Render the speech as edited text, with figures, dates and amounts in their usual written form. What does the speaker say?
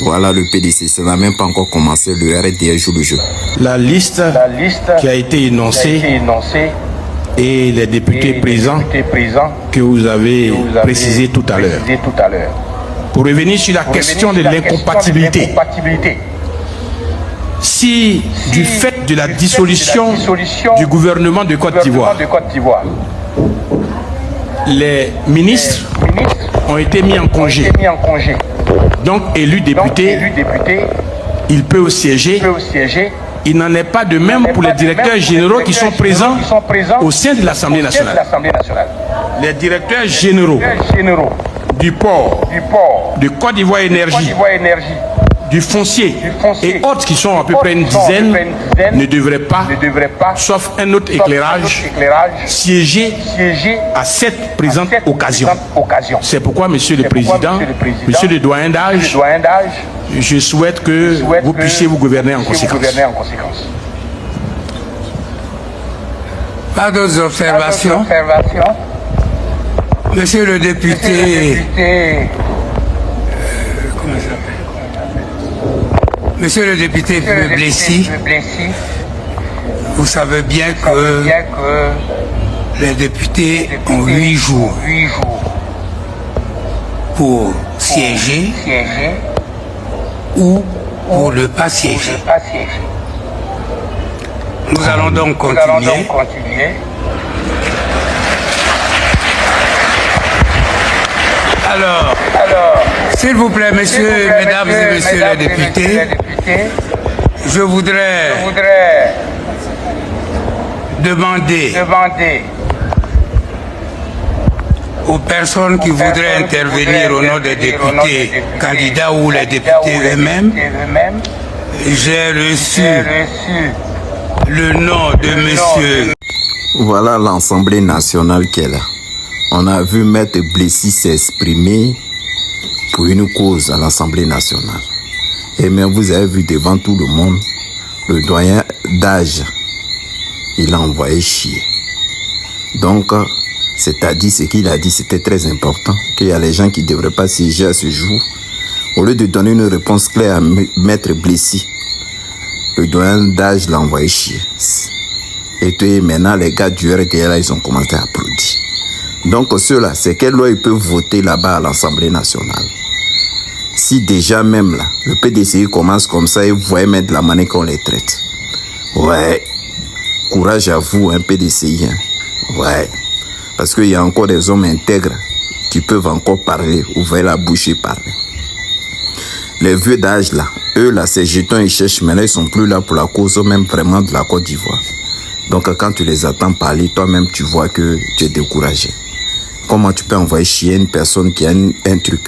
Voilà le PDC, ça n'a même pas encore commencé, le RDR joue le jeu. La liste qui a été énoncée et les députés présents que vous avez précisé tout à l'heure. Pour revenir sur la question de l'incompatibilité, si du fait de la dissolution du gouvernement de Côte d'Ivoire, les ministres ont été mis en congé, donc élus députés, ils peuvent siéger. Il n'en est pas de même pour les directeurs généraux qui sont présents au sein de l'Assemblée nationale. Les directeurs généraux du port, de Côte d'Ivoire Énergie, du foncier et autres qui sont à peu près une dizaine ne devraient pas, sauf un autre éclairage, siéger à cette présente occasion. C'est pourquoi, Monsieur le Président, Monsieur le doyen d'âge, je souhaite que vous puissiez vous gouverner en conséquence. Pas d'autres observations? Monsieur le député, comment ça s'appelle? Monsieur le député Blessy, vous savez bien que les députés ont 8 jours pour siéger ou pour ne pas siéger. Nous allons donc continuer. Alors, s'il vous plaît, mesdames et messieurs les députés, je voudrais demander aux personnes qui voudraient intervenir au nom des députés candidats ou les députés eux-mêmes, j'ai reçu le nom de monsieur. Voilà l'Assemblée nationale qui est là. On a vu Maître Blessy s'exprimer pour une cause à l'Assemblée nationale. Et même vous avez vu devant tout le monde, le doyen d'âge, il a envoyé chier. Donc, c'est-à-dire ce qu'il a dit, c'était très important, qu'il y a les gens qui ne devraient pas siéger à ce jour. Au lieu de donner une réponse claire à Maître Blessy, le doyen d'âge l'a envoyé chier. Et puis maintenant, les gars du RDR, ils ont commencé à applaudir. Donc ceux-là, c'est quelle loi ils peuvent voter là-bas à l'Assemblée nationale? Si déjà même là, le PDCI commence comme ça et vous voyez mettre de la manière qu'on les traite. Ouais, courage à vous, un PDCI. Ouais, parce qu'il y a encore des hommes intègres qui peuvent encore parler, ouvrir la bouche et parler. Les vieux d'âge là, eux là, ces jetons ils cherchent, mais là ils sont plus là pour la cause même vraiment de la Côte d'Ivoire. Donc quand tu les attends parler, toi-même tu vois que tu es découragé. Comment tu peux envoyer chier une personne qui a un truc?